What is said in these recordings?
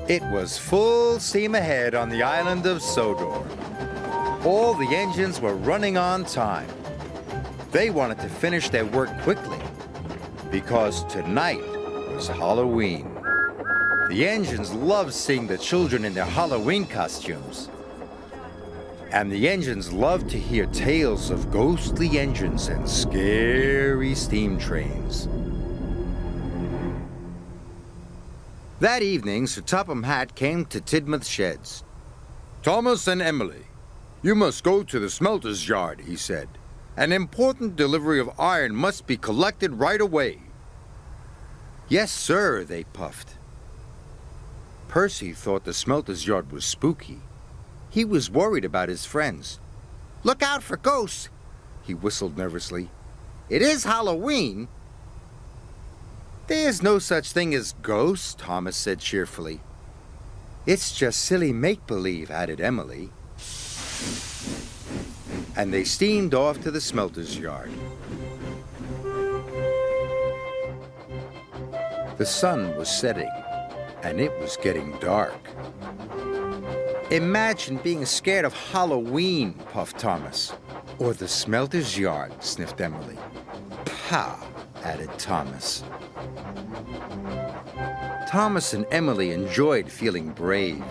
It was full steam ahead on the island of Sodor. All the engines were running on time. They wanted to finish their work quickly because tonight was Halloween. The engines loved seeing the children in their Halloween costumes. And the engines loved to hear tales of ghostly engines and scary steam trains. That evening, Sir Topham Hatt came to Tidmouth Sheds. "Thomas and Emily, you must go to the smelter's yard," he said. "An important delivery of iron must be collected right away." "Yes, sir," they puffed. Percy thought the smelter's yard was spooky. He was worried about his friends. "Look out for ghosts," he whistled nervously. "It is Halloween." "There's no such thing as ghosts," Thomas said cheerfully. "It's just silly make-believe," added Emily. And they steamed off to the smelter's yard. The sun was setting, and it was getting dark. "Imagine being scared of Halloween," puffed Thomas. "Or the smelter's yard," sniffed Emily. "Pah," added Thomas. Thomas and Emily enjoyed feeling brave.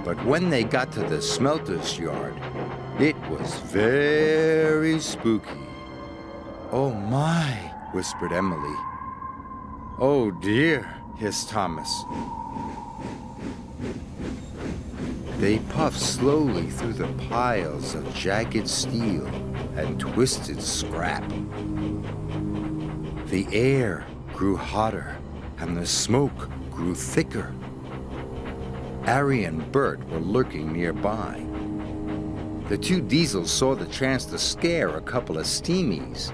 But when they got to the smelter's yard, it was very spooky. "Oh my," whispered Emily. "Oh dear," hissed Thomas. They puffed slowly through the piles of jagged steel and twisted scrap. The air grew hotter and the smoke grew thicker. Harry and Bert were lurking nearby. The two Diesels saw the chance to scare a couple of steamies.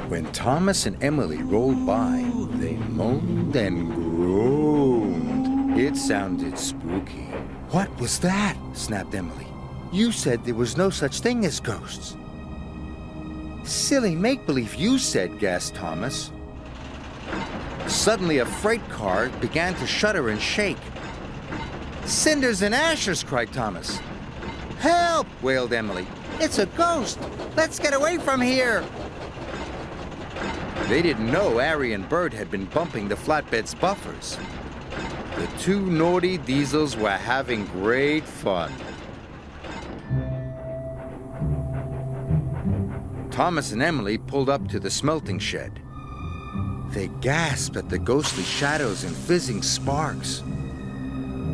When Thomas and Emily rolled by, they moaned and groaned. It sounded spooky. "What was that?" snapped Emily. "You said there was no such thing as ghosts." "Silly make-believe, you said," gasped Thomas. Suddenly, a freight car began to shudder and shake. "Cinders and ashes!" cried Thomas. "Help!" wailed Emily. "It's a ghost! Let's get away from here!" They didn't know Harry and Bert had been bumping the flatbed's buffers. The two naughty Diesels were having great fun. Thomas and Emily pulled up to the smelting shed. They gasped at the ghostly shadows and fizzing sparks.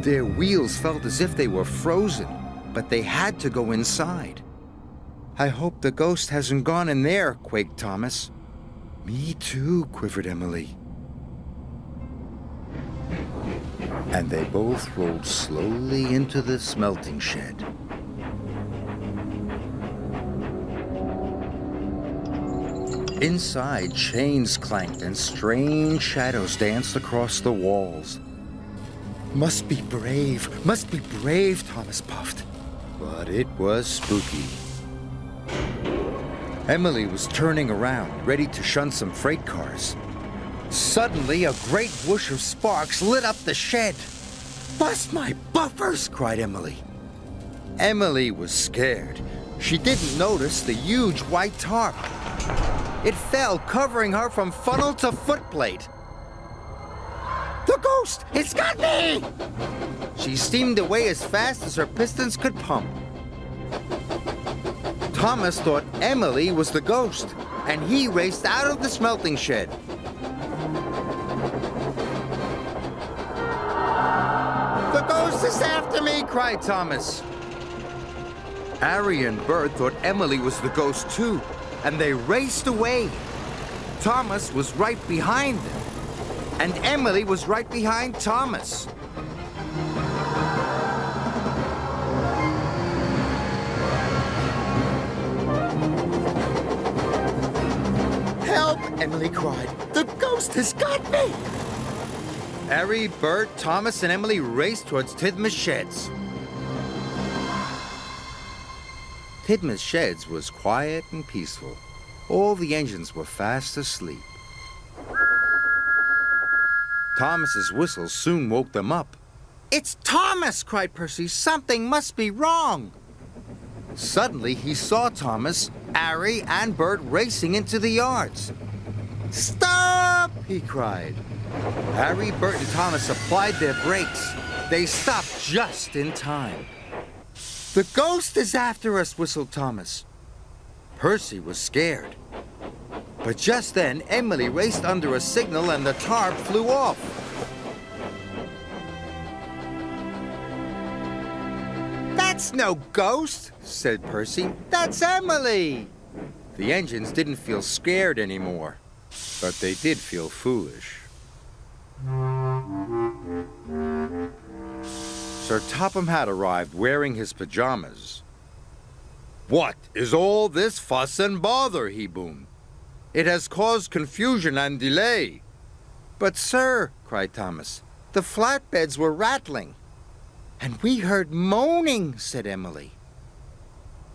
Their wheels felt as if they were frozen, but they had to go inside. "I hope the ghost hasn't gone in there," quaked Thomas. "Me too," quivered Emily. And they both rolled slowly into the smelting shed. Inside, chains clanked and strange shadows danced across the walls. Must be brave, Thomas puffed. But it was spooky. Emily was turning around, ready to shun some freight cars. Suddenly, a great whoosh of sparks lit up the shed. "Bust my buffers!" cried Emily. Emily was scared. She didn't notice the huge white tarp. It fell, covering her from funnel to footplate. "The ghost! It's got me!" She steamed away as fast as her pistons could pump. Thomas thought Emily was the ghost, and he raced out of the smelting shed. "The ghost is after me!" cried Thomas. Harry and Bert thought Emily was the ghost too, and they raced away. Thomas was right behind them, and Emily was right behind Thomas. "Help!" Emily cried. "The ghost has got me!" Harry, Bert, Thomas, and Emily raced towards Tidmouth Sheds. Tidmouth Sheds was quiet and peaceful. All the engines were fast asleep. Thomas's whistle soon woke them up. "It's Thomas!" cried Percy. "Something must be wrong." Suddenly, he saw Thomas, Harry, and Bert racing into the yards. "Stop!" he cried. Harry, Bert, and Thomas applied their brakes. They stopped just in time. "The ghost is after us," whistled Thomas. Percy was scared. But just then, Emily raced under a signal and the tarp flew off. "That's no ghost," said Percy. "That's Emily." The engines didn't feel scared anymore, but they did feel foolish. Sir Topham Hatt arrived wearing his pajamas. "What is all this fuss and bother?" he boomed. "It has caused confusion and delay." "But, sir," cried Thomas, "the flatbeds were rattling." "And we heard moaning," said Emily.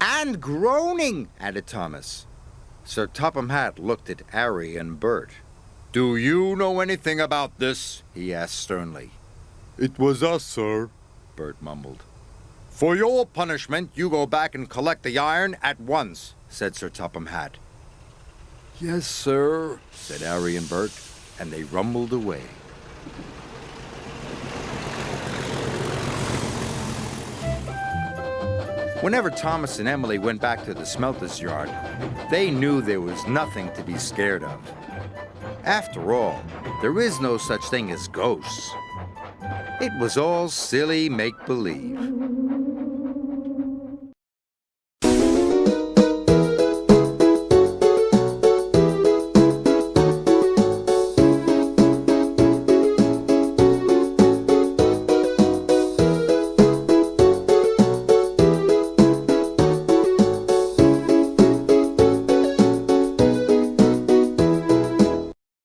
"And groaning," added Thomas. Sir Topham Hatt looked at Harry and Bert. "Do you know anything about this?" he asked sternly. "It was us, sir," Bert mumbled. "For your punishment, you go back and collect the iron at once," said Sir Topham Hatt. "Yes, sir," said Harry and Bert, and they rumbled away. Whenever Thomas and Emily went back to the smelter's yard, they knew there was nothing to be scared of. After all, there is no such thing as ghosts. It was all silly make-believe.